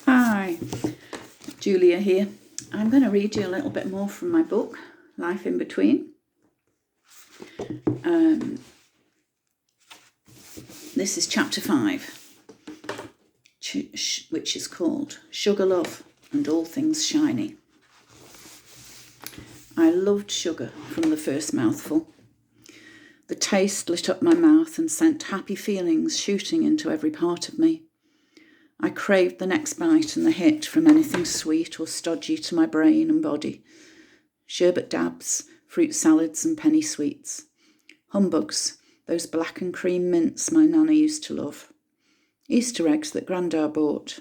Hi, Julia here. I'm going to read you a little bit more from my book, Life in Between. This is chapter 5, which is called Sugar Love and All Things Shiny. I loved sugar from the first mouthful. The taste lit up my mouth and sent happy feelings shooting into every part of me. I craved the next bite and the hit from anything sweet or stodgy to my brain and body. Sherbet dabs, fruit salads and penny sweets. Humbugs, those black and cream mints my nana used to love. Easter eggs that Grandad bought.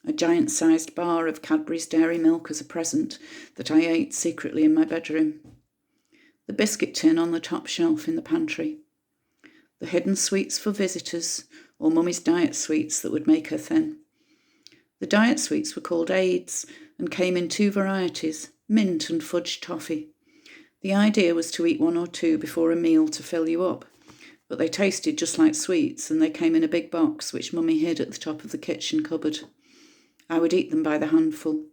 A giant-sized bar of Cadbury's Dairy Milk as a present that I ate secretly in my bedroom. The biscuit tin on the top shelf in the pantry. The hidden sweets for visitors, or Mummy's diet sweets that would make her thin. The diet sweets were called Aids and came in 2 varieties, mint and fudge toffee. The idea was to eat 1 or 2 before a meal to fill you up, but they tasted just like sweets and they came in a big box which Mummy hid at the top of the kitchen cupboard. I would eat them by the handful.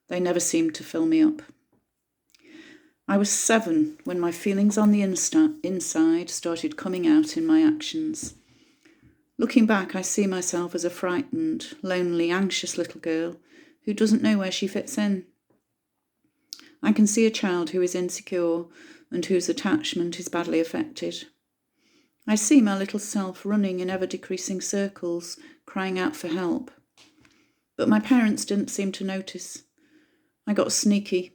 They never seemed to fill me up. I was 7 when my feelings on the inside started coming out in my actions. Looking back, I see myself as a frightened, lonely, anxious little girl who doesn't know where she fits in. I can see a child who is insecure and whose attachment is badly affected. I see my little self running in ever-decreasing circles, crying out for help. But my parents didn't seem to notice. I got sneaky.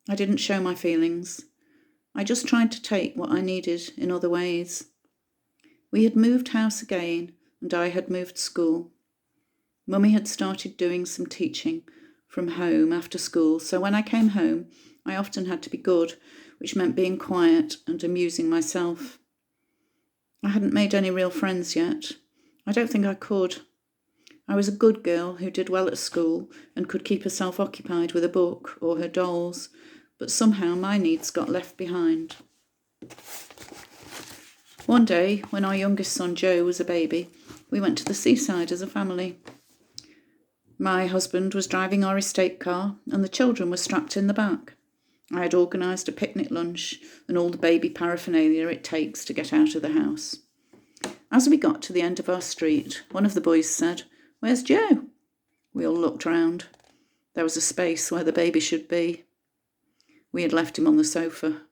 I didn't show my feelings. I just tried to take what I needed in other ways. We had moved house again, and I had moved school. Mummy had started doing some teaching from home after school, so when I came home, I often had to be good, which meant being quiet and amusing myself. I hadn't made any real friends yet. I don't think I could. I was a good girl who did well at school and could keep herself occupied with a book or her dolls, but somehow my needs got left behind. One day, when our youngest son Joe was a baby, we went to the seaside as a family. My husband was driving our estate car and the children were strapped in the back. I had organised a picnic lunch and all the baby paraphernalia it takes to get out of the house. As we got to the end of our street, one of the boys said, "Where's Joe?" We all looked round. There was a space where the baby should be. We had left him on the sofa.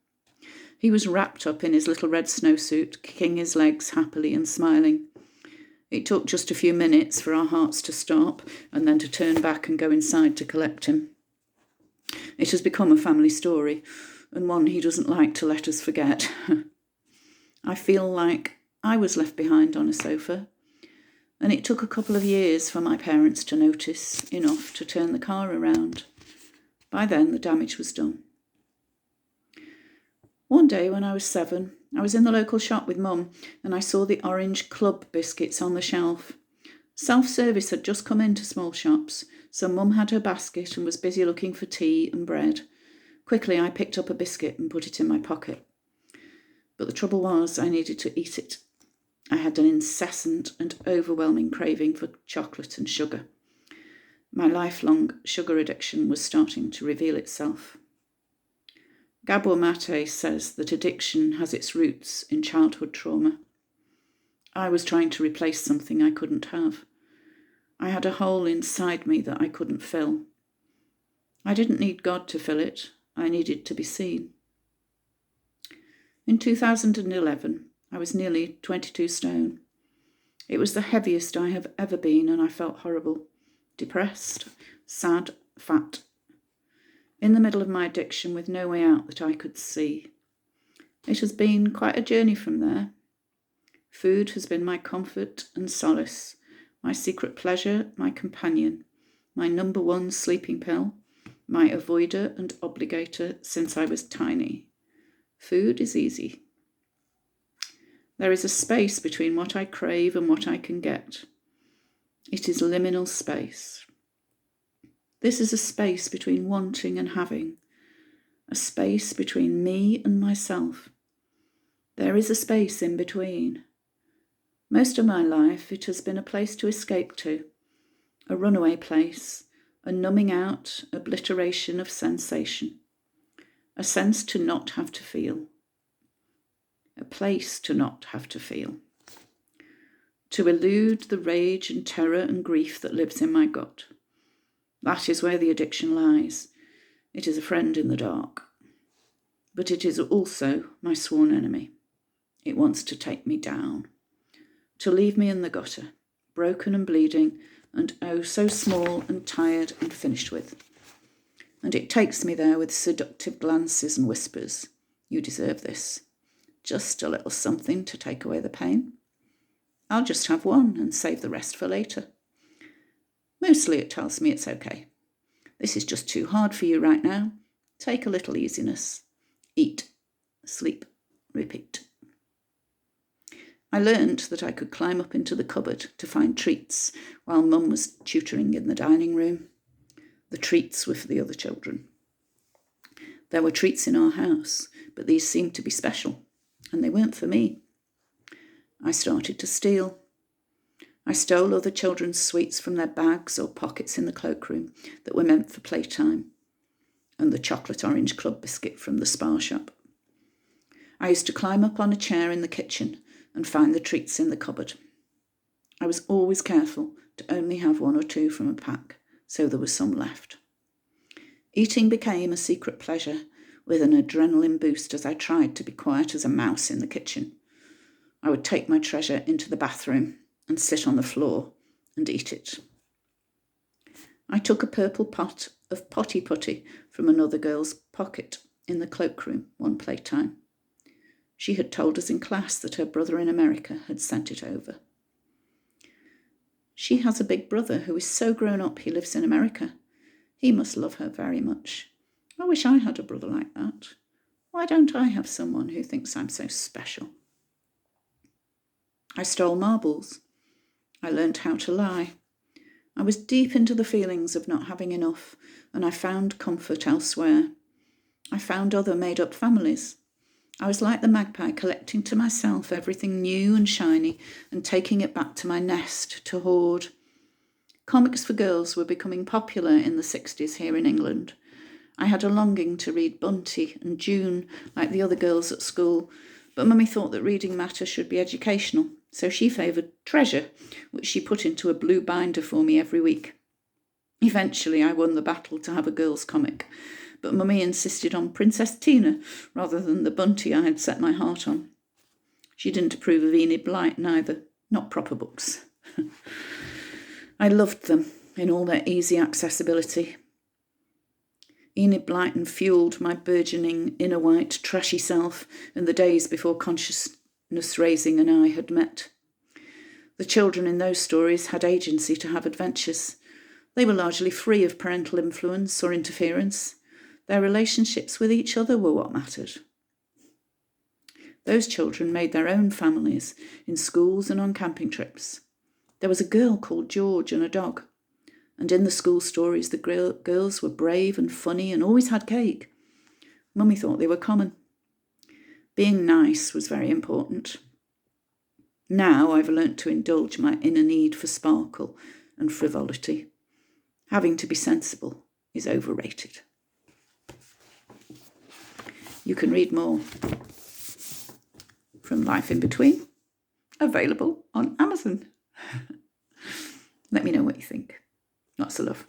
He was wrapped up in his little red snowsuit, kicking his legs happily and smiling. It took just a few minutes for our hearts to stop and then to turn back and go inside to collect him. It has become a family story, and one he doesn't like to let us forget. I feel like I was left behind on a sofa, and it took a couple of years for my parents to notice enough to turn the car around. By then, the damage was done. One day when I was 7, I was in the local shop with Mum, and I saw the orange club biscuits on the shelf. Self-service had just come into small shops, so Mum had her basket and was busy looking for tea and bread. Quickly, I picked up a biscuit and put it in my pocket. But the trouble was, I needed to eat it. I had an incessant and overwhelming craving for chocolate and sugar. My lifelong sugar addiction was starting to reveal itself. Gabor Mate says that addiction has its roots in childhood trauma. I was trying to replace something I couldn't have. I had a hole inside me that I couldn't fill. I didn't need God to fill it. I needed to be seen. In 2011, I was nearly 22 stone. It was the heaviest I have ever been, and I felt horrible, depressed, sad, fat. In the middle of my addiction with no way out that I could see. It has been quite a journey from there. Food has been my comfort and solace, my secret pleasure, my companion, my number 1 sleeping pill, my avoider and obligator since I was tiny. Food is easy. There is a space between what I crave and what I can get. It is liminal space. This is a space between wanting and having, a space between me and myself. There is a space in between. Most of my life, it has been a place to escape to, a runaway place, a numbing out obliteration of sensation, a sense to not have to feel, a place to not have to feel, to elude the rage and terror and grief that lives in my gut. That is where the addiction lies. It is a friend in the dark. But it is also my sworn enemy. It wants to take me down, to leave me in the gutter, broken and bleeding, and oh, so small and tired and finished with. And it takes me there with seductive glances and whispers. You deserve this. Just a little something to take away the pain. I'll just have one and save the rest for later. Mostly it tells me it's okay. This is just too hard for you right now. Take a little easiness. Eat, sleep, repeat. I learned that I could climb up into the cupboard to find treats while Mum was tutoring in the dining room. The treats were for the other children. There were treats in our house, but these seemed to be special, and they weren't for me. I started to steal. I stole other children's sweets from their bags or pockets in the cloakroom that were meant for playtime, and the chocolate orange club biscuit from the Spar shop. I used to climb up on a chair in the kitchen and find the treats in the cupboard. I was always careful to only have one or two from a pack, so there was some left. Eating became a secret pleasure with an adrenaline boost as I tried to be quiet as a mouse in the kitchen. I would take my treasure into the bathroom and sit on the floor and eat it. I took a purple pot of potty putty from another girl's pocket in the cloakroom one playtime. She had told us in class that her brother in America had sent it over. She has a big brother who is so grown up he lives in America. He must love her very much. I wish I had a brother like that. Why don't I have someone who thinks I'm so special? I stole marbles. I learnt how to lie. I was deep into the feelings of not having enough, and I found comfort elsewhere. I found other made-up families. I was like the magpie, collecting to myself everything new and shiny and taking it back to my nest to hoard. Comics for girls were becoming popular in the 60s here in England. I had a longing to read Bunty and June like the other girls at school, but Mummy thought that reading matter should be educational, so she favoured Treasure, which she put into a blue binder for me every week. Eventually I won the battle to have a girls' comic, but Mummy insisted on Princess Tina rather than the Bunty I had set my heart on. She didn't approve of Enid Blyton neither, not proper books. I loved them in all their easy accessibility. Enid Blyton fueled my burgeoning inner white trashy self in the days before consciousness-raising and I had met. The children in those stories had agency to have adventures. They were largely free of parental influence or interference. Their relationships with each other were what mattered. Those children made their own families in schools and on camping trips. There was a girl called George and a dog. And in the school stories, the girls were brave and funny and always had cake. Mummy thought they were common. Being nice was very important. Now I've learnt to indulge my inner need for sparkle and frivolity. Having to be sensible is overrated. You can read more from Life in Between, available on Amazon. Let me know what you think. Lots of love.